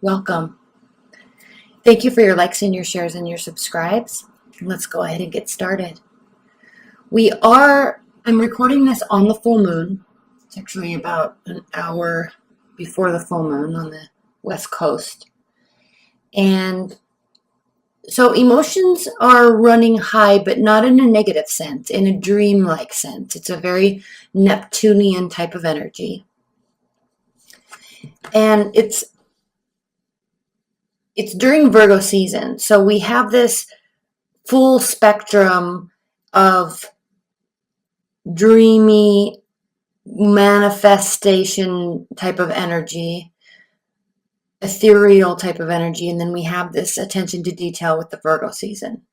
Welcome. Thank you for your likes and your shares and your subscribes. Let's go ahead and get started. I'm recording this on the full moon. It's actually about an hour before the full moon on the West Coast. And so emotions are running high, but not in a negative sense, in a dream-like sense. It's a very Neptunian type of energy. And it's during Virgo season. So we have this full spectrum of dreamy manifestation type of energy, ethereal type of energy, and then we have this attention to detail with the Virgo season.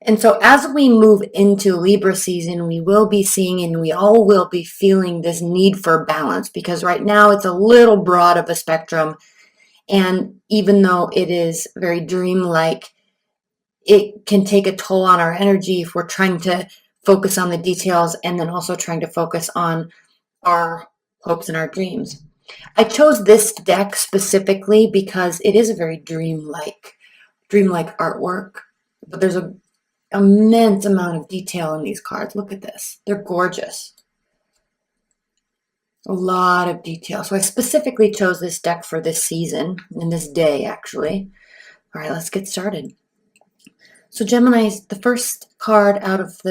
And so as we move into Libra season, we will be seeing and we all will be feeling this need for balance, because right now it's a little broad of a spectrum. And even though it is very dreamlike, it can take a toll on our energy if we're trying to focus on the details and then also trying to focus on our hopes and our dreams. I chose this deck specifically because it is a very dreamlike artwork, but there's an immense amount of detail in these cards. Look at this. They're gorgeous. A lot of detail. So I specifically chose this deck for this season, and this day actually. All right, let's get started. So Gemini's, the first card off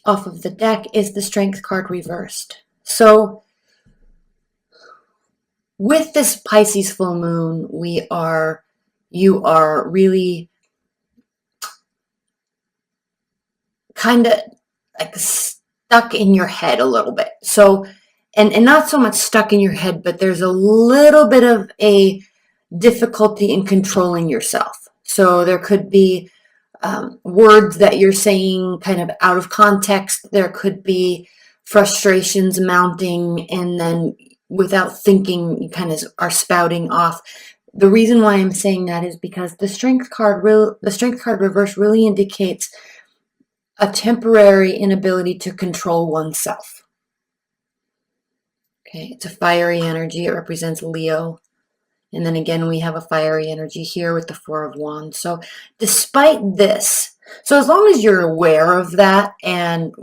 of the deck is the Strength card reversed. So with this Pisces full moon, you are really kind of like stuck in your head a little bit. So, and not so much stuck in your head, but there's a little bit of a difficulty in controlling yourself. So there could be words that you're saying kind of out of context. There could be frustrations mounting, and then without thinking, you kind of are spouting off. The reason why I'm saying that is because the Strength card reverse really indicates a temporary inability to control oneself. Okay, it's a fiery energy. It represents Leo. And then again, we have a fiery energy here with the Four of Wands. So despite this, so as long as you're aware of that and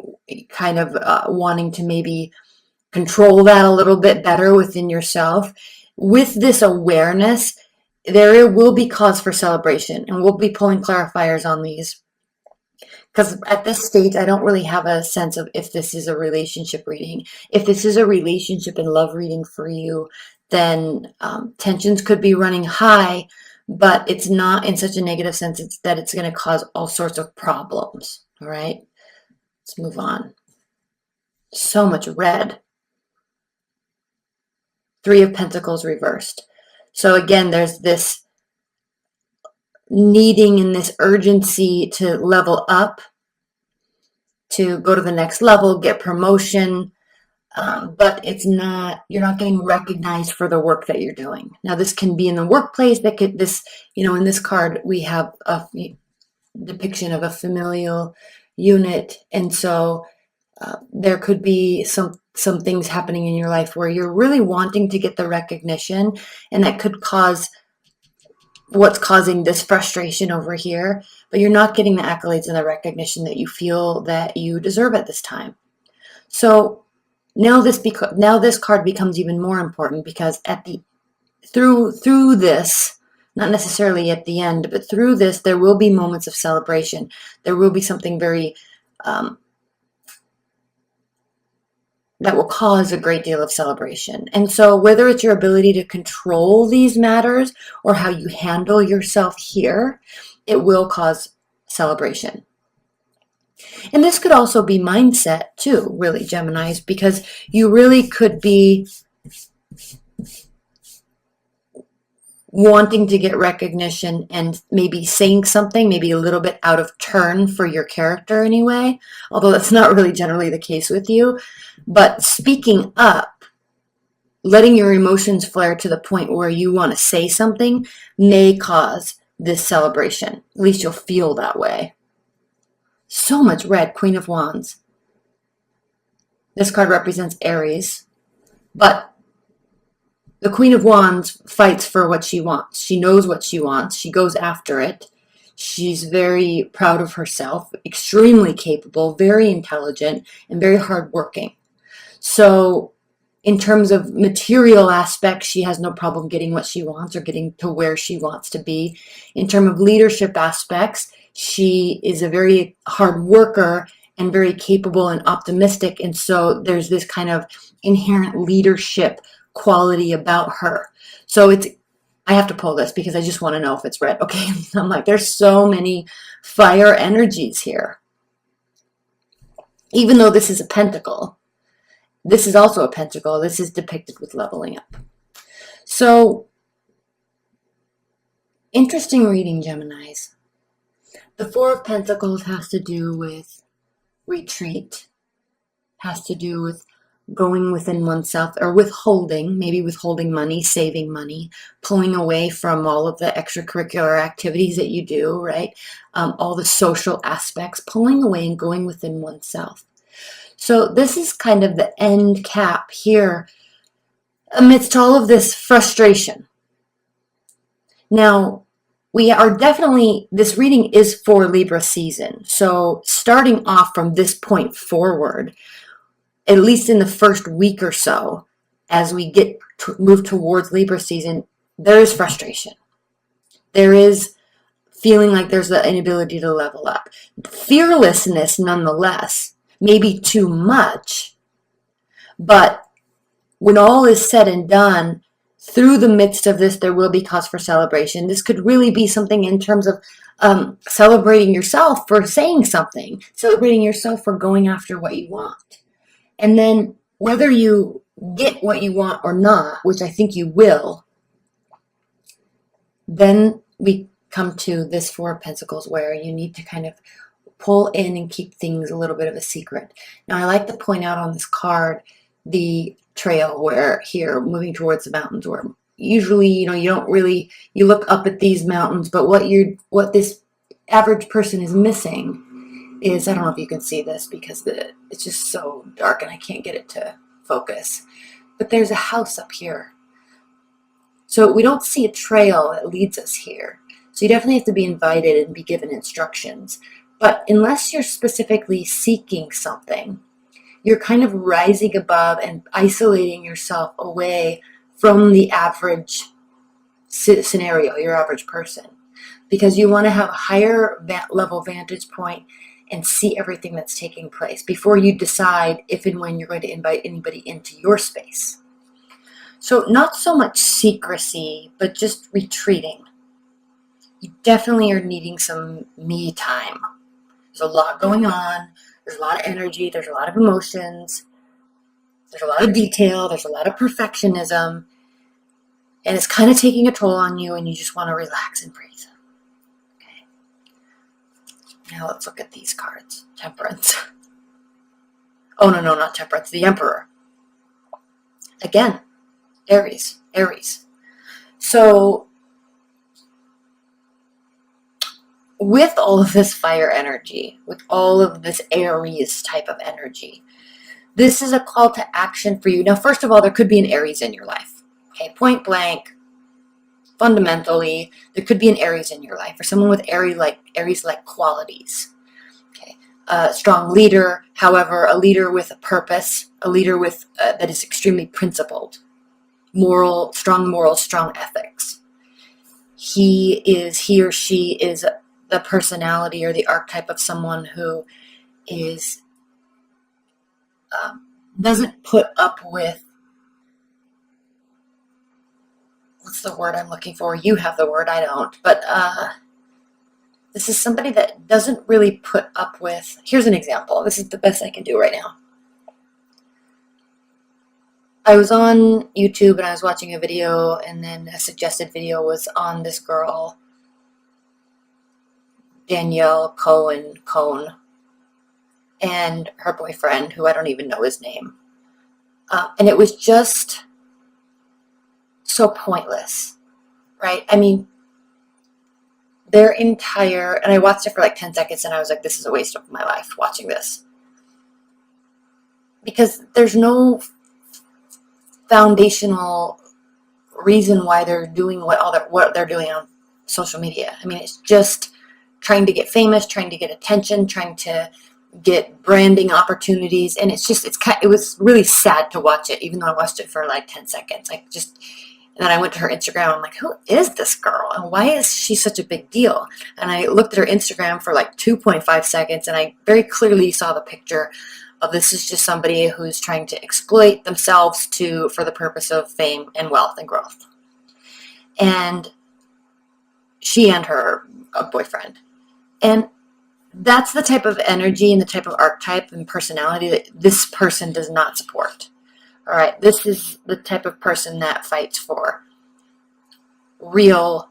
kind of wanting to maybe control that a little bit better within yourself, with this awareness, there will be cause for celebration. And we'll be pulling clarifiers on these, because at this stage, I don't really have a sense of if this is a relationship reading. If this is a relationship and love reading for you, then tensions could be running high, but it's not in such a negative sense that it's going to cause all sorts of problems. All right, let's move on. So much red. Three of Pentacles reversed. So again, there's this needing and this urgency to level up, to go to the next level, get promotion, but you're not getting recognized for the work that you're doing. Now, this can be in the workplace. In this card, we have a depiction of a familial unit. And so there could be some things happening in your life where you're really wanting to get the recognition, and that could cause what's causing this frustration over here, but you're not getting the accolades and the recognition that you feel that you deserve at this time. So now this card becomes even more important, because through this, not necessarily at the end, but through this, there will be moments of celebration. There will be something very that will cause a great deal of celebration. And so whether it's your ability to control these matters or how you handle yourself here, it will cause celebration. And this could also be mindset too, really, Geminis, because you really could be wanting to get recognition and maybe saying something maybe a little bit out of turn for your character anyway, although that's not really generally the case with you. But speaking up, letting your emotions flare to the point where you want to say something, may cause this celebration. At least you'll feel that way. So much red. Queen of Wands. This card represents Aries, but The Queen of Wands fights for what she wants. She knows what she wants. She goes after it. She's very proud of herself, extremely capable, very intelligent, and very hardworking. So in terms of material aspects, she has no problem getting what she wants or getting to where she wants to be. In terms of leadership aspects, she is a very hard worker and very capable and optimistic. And so there's this kind of inherent leadership quality about her. So I have to pull this because I just want to know if it's red. Okay. I'm like, there's so many fire energies here. Even though this is a pentacle, this is also a pentacle. This is depicted with leveling up. So, interesting reading, Geminis. The Four of Pentacles has to do with retreat, has to do with going within oneself or withholding, maybe withholding money, saving money, pulling away from all of the extracurricular activities that you do, right? All the social aspects, pulling away and going within oneself. So this is kind of the end cap here amidst all of this frustration. Now, we are definitely, this reading is for Libra season. So starting off from this point forward, at least in the first week or so, as we move towards Libra season, there is frustration. There is feeling like there's the inability to level up. Fearlessness, nonetheless, maybe too much, but when all is said and done, through the midst of this, there will be cause for celebration. This could really be something in terms of celebrating yourself for saying something, celebrating yourself for going after what you want. And then whether you get what you want or not, which I think you will, then we come to this Four of Pentacles where you need to kind of pull in and keep things a little bit of a secret. Now, I like to point out on this card the trail where here, moving towards the mountains, where usually, you don't really, you look up at these mountains, but what this average person is missing is, I don't know if you can see this because it's just so dark and I can't get it to focus, but there's a house up here. So we don't see a trail that leads us here. So you definitely have to be invited and be given instructions. But unless you're specifically seeking something, you're kind of rising above and isolating yourself away from the average scenario, your average person, because you want to have a higher level vantage point and see everything that's taking place before you decide if and when you're going to invite anybody into your space. So not so much secrecy, but just retreating. You definitely are needing some me time. There's a lot going on. There's a lot of energy. There's a lot of emotions. There's a lot of detail. There's a lot of perfectionism. And it's kind of taking a toll on you, and you just want to relax and breathe. Okay. Now let's look at these cards. Temperance. Oh, no, not Temperance. The Emperor. Again, Aries. So with all of this fire energy, with all of this Aries type of energy, this is a call to action for you. Now, first of all, there could be an Aries in your life. Okay, point blank, fundamentally, there could be an Aries in your life, or someone with Aries-like qualities. Okay, strong leader, however, a leader with a purpose, a leader with that is extremely principled, strong morals, strong ethics. He or she is the personality or the archetype of someone who is doesn't put up with, what's the word I'm looking for? You have the word, I don't. But this is somebody that doesn't really put up with, here's an example. This is the best I can do right now. I was on YouTube and I was watching a video, and then a suggested video was on this girl, Danielle Cohn, and her boyfriend, who I don't even know his name. And it was just so pointless, right? I mean, their entire, and I watched it for like 10 seconds and I was like, this is a waste of my life watching this. Because there's no foundational reason why they're doing what they're doing on social media. I mean, it's just trying to get famous, trying to get attention, trying to get branding opportunities, and it was really sad to watch it, even though I watched it for like 10 seconds. And then I went to her Instagram. I'm like, who is this girl? And why is she such a big deal? And I looked at her Instagram for like 2.5 seconds, and I very clearly saw the picture of this is just somebody who's trying to exploit themselves for the purpose of fame and wealth and growth. And she and her boyfriend. And that's the type of energy and the type of archetype and personality that this person does not support. All right, this is the type of person that fights for real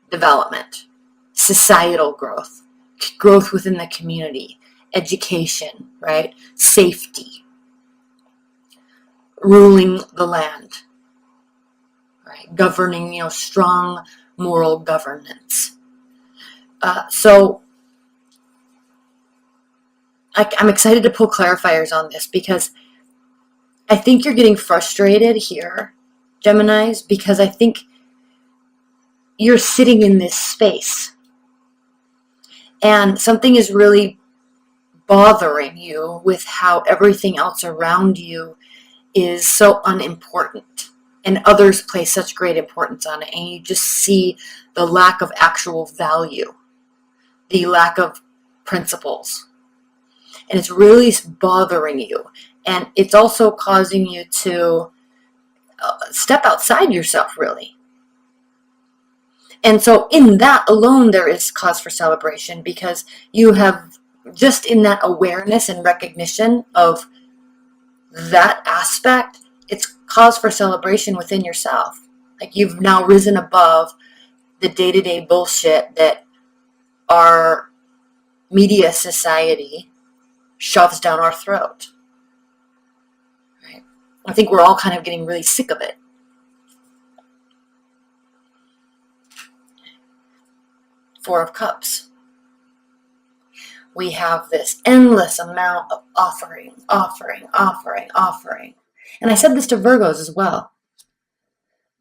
development, societal growth, growth within the community, education, right? Safety, ruling the land, right? Governing, strong moral governance. So I'm excited to pull clarifiers on this, because I think you're getting frustrated here, Geminis, because I think you're sitting in this space and something is really bothering you with how everything else around you is so unimportant and others place such great importance on it, and you just see the lack of actual value, the lack of principles, and it's really bothering you. And it's also causing you to step outside yourself, really. And so in that alone, there is cause for celebration, because you have, just in that awareness and recognition of that aspect, it's cause for celebration within yourself. Like, you've now risen above the day-to-day bullshit that our media society shoves down our throat. Right? I think we're all kind of getting really sick of it. Four of Cups. We have this endless amount of offering. And I said this to Virgos as well.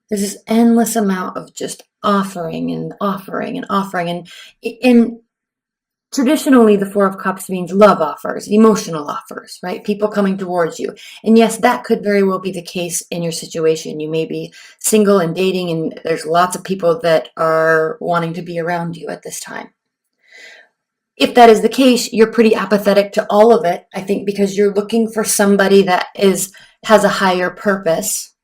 There's this endless amount of just offering. And traditionally, the Four of Cups means love offers, emotional offers, right? People coming towards you. And yes, that could very well be the case in your situation. You may be single and dating, and there's lots of people that are wanting to be around you at this time. If that is the case, you're pretty apathetic to all of it, I think, because you're looking for somebody that has a higher purpose.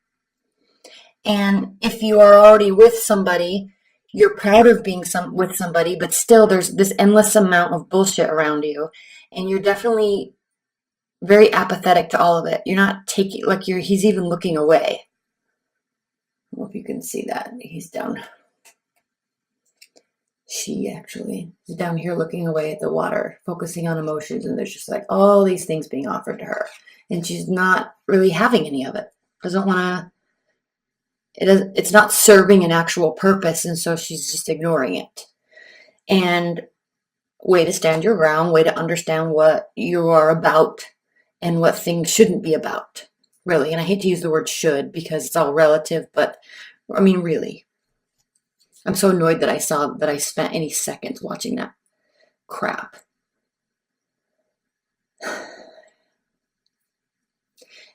And if you are already with somebody, you're proud of being with somebody, but still there's this endless amount of bullshit around you, and you're definitely very apathetic to all of it. You're not taking, he's even looking away. I don't know if you can see that. He's down. She actually is down here looking away at the water, focusing on emotions, and there's just like all these things being offered to her, and she's not really having any of it. Doesn't want to. It's not serving an actual purpose, and so she's just ignoring it. And way to stand your ground, way to understand what you are about and what things shouldn't be about, really. And I hate to use the word should, because it's all relative, but I mean, really. I'm so annoyed that I spent any seconds watching that crap. And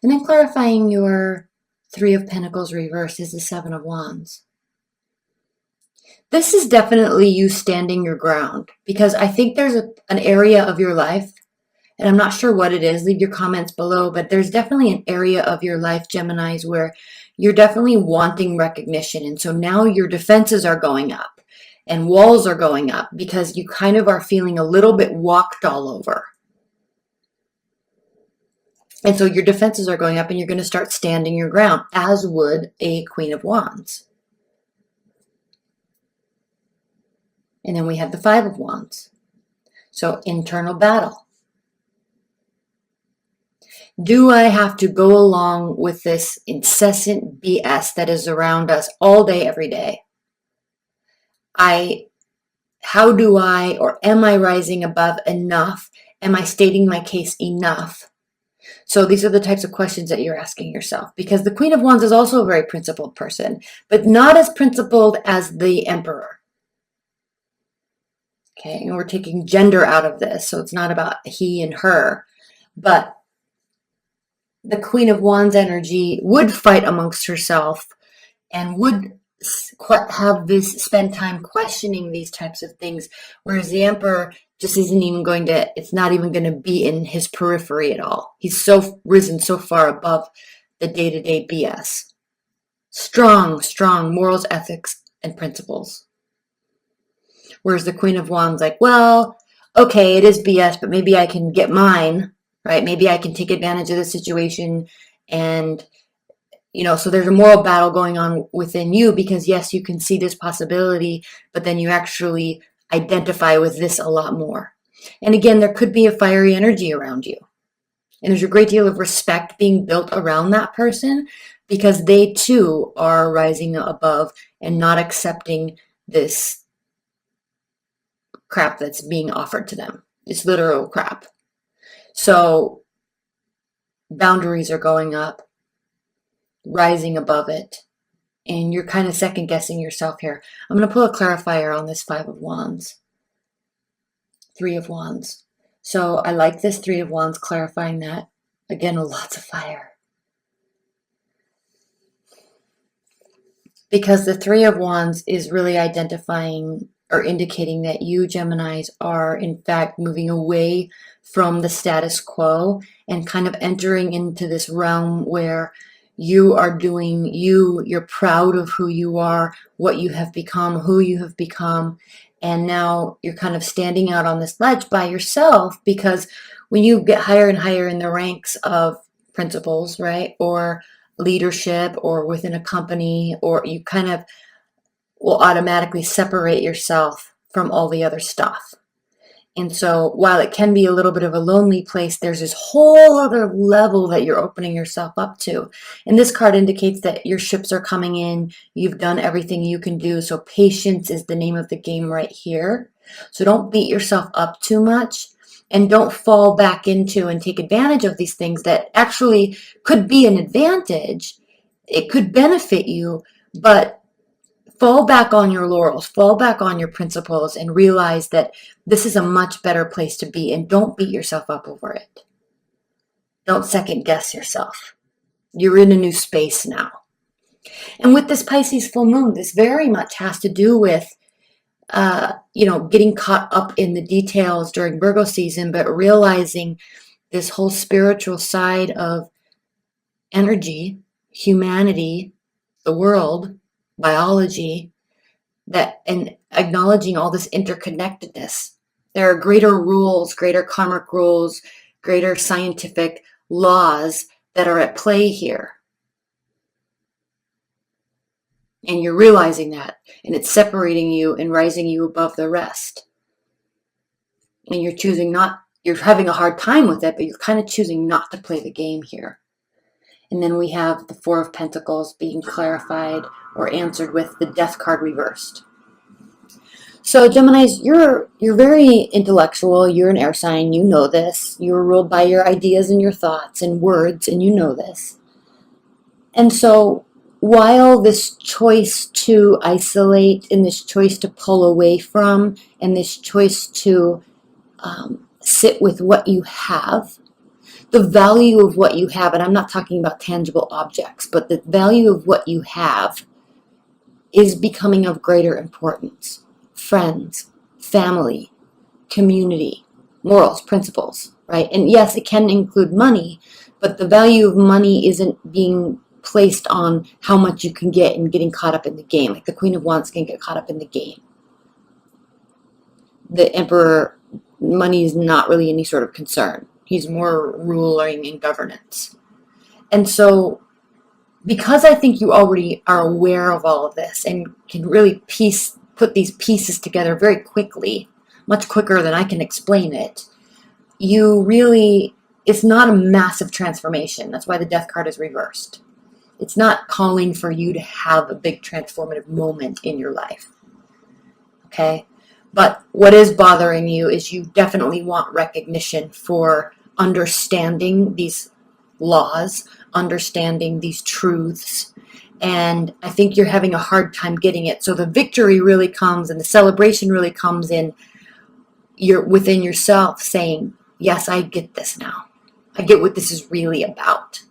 then clarifying your Three of Pentacles reversed is the Seven of Wands. This is definitely you standing your ground, because I think there's an area of your life, and I'm not sure what it is, leave your comments below, but there's definitely an area of your life, Geminis, where you're definitely wanting recognition. And so now your defenses are going up and walls are going up, because you kind of are feeling a little bit walked all over. And so your defenses are going up, and you're going to start standing your ground, as would a Queen of Wands. And then we have the Five of Wands. So internal battle. Do I have to go along with this incessant BS that is around us all day, every day? How do I, or am I rising above enough? Am I stating my case enough So these are the types of questions that you're asking yourself, because the Queen of Wands is also a very principled person, but not as principled as the Emperor. Okay, and we're taking gender out of this, so it's not about he and her, but the Queen of Wands energy would fight amongst herself and would have this spend time questioning these types of things, whereas the Emperor just isn't even going to, it's not even going to be in his periphery at all. He's so risen so far above the day-to-day BS. Strong morals, ethics, and principles. Whereas the Queen of Wands, like, well, okay, it is BS, but maybe I can get mine, right? Maybe I can take advantage of the situation. And, so there's a moral battle going on within you, because yes, you can see this possibility, but then you actually identify with this a lot more. And again, there could be a fiery energy around you. And there's a great deal of respect being built around that person, because they too are rising above and not accepting this crap that's being offered to them. It's literal crap. So boundaries are going up, rising above it, and you're kind of second guessing yourself here. I'm going to pull a clarifier on this Five of Wands, Three of Wands. So I like this Three of Wands clarifying that. Again, with lots of fire. Because the Three of Wands is really identifying or indicating that you, Geminis, are in fact moving away from the status quo and kind of entering into this realm where you are doing you, you're proud of who you are, what you have become, who you have become, and now you're kind of standing out on this ledge by yourself, because when you get higher and higher in the ranks of principles, right, or leadership, or within a company, or you kind of will automatically separate yourself from all the other stuff. And so while it can be a little bit of a lonely place, there's this whole other level that you're opening yourself up to. And this card indicates that your ships are coming in. You've done everything you can do. So patience is the name of the game right here. So don't beat yourself up too much, and don't fall back into and take advantage of these things that actually could be an advantage. It could benefit you, but fall back on your laurels, fall back on your principles, and realize that this is a much better place to be, and don't beat yourself up over it. Don't second guess yourself. You're in a new space now. And with this Pisces full moon, this very much has to do with, getting caught up in the details during Virgo season, but realizing this whole spiritual side of energy, humanity, the world, biology, and acknowledging all this interconnectedness. There are greater rules, greater karmic rules, greater scientific laws that are at play here. And you're realizing that, and it's separating you and rising you above the rest. And you're choosing not, you're having a hard time with it, but you're kind of choosing not to play the game here. And then we have the Four of Pentacles being clarified or answered with the Death card reversed. So Geminis, you're very intellectual. You're an air sign. You know this. You're ruled by your ideas and your thoughts and words, and you know this. And so while this choice to isolate, and this choice to pull away from, and this choice to sit with what you have, the value of what you have, and I'm not talking about tangible objects, but the value of what you have is becoming of greater importance. Friends, family, community, morals, principles, right? And yes, it can include money, but the value of money isn't being placed on how much you can get and getting caught up in the game. Like the Queen of Wands can get caught up in the game. The Emperor, money is not really any sort of concern. He's more ruling and governance. And so because I think you already are aware of all of this and can really put these pieces together very quickly, much quicker than I can explain it, it's not a massive transformation. That's why the Death card is reversed. It's not calling for you to have a big transformative moment in your life. Okay? But what is bothering you is you definitely want recognition for understanding these laws, understanding these truths. And I think you're having a hard time getting it. So the victory really comes and the celebration really comes in you're within yourself saying, yes, I get this now. I get what this is really about.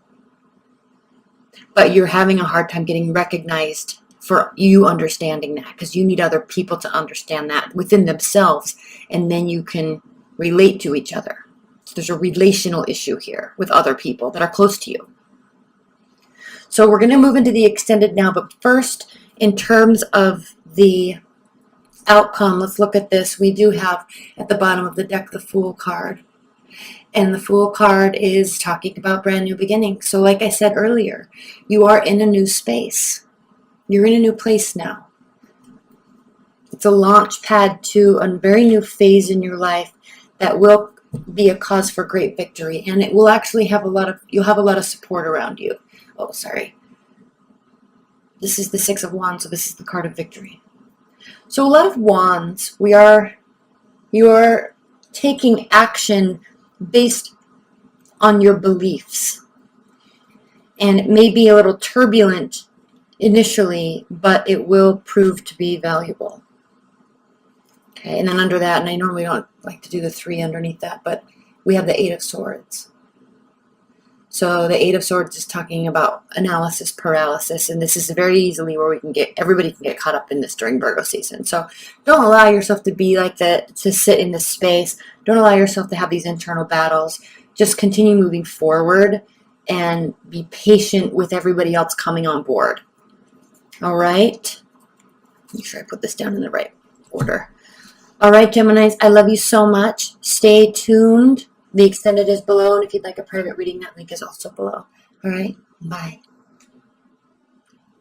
But you're having a hard time getting recognized for you understanding that, because you need other people to understand that within themselves, and then you can relate to each other. So there's a relational issue here with other people that are close to you. So we're going to move into the extended now, but first, in terms of the outcome, let's look at this. We do have at the bottom of the deck the Fool card. And the Fool card is talking about brand new beginnings. So like I said earlier, you are in a new space. You're in a new place now. It's a launch pad to a very new phase in your life that will be a cause for great victory. And it will actually have you'll have a lot of support around you. Oh, sorry. This is the Six of Wands, so this is the card of victory. So a lot of wands, you are taking action based on your beliefs. And it may be a little turbulent initially, but it will prove to be valuable. Okay, and then under that, and I normally don't like to do the 3 underneath that, but we have the 8 of Swords. So the 8 of Swords is talking about analysis paralysis, and this is very easily where everybody can get caught up in this during Virgo season. So don't allow yourself to be like that, to sit in this space. Don't allow yourself to have these internal battles. Just continue moving forward and be patient with everybody else coming on board. All right? Make sure I put this down in the right order. All right, Geminis, I love you so much. Stay tuned. The extended is below, and if you'd like a private reading, that link is also below. All right, bye.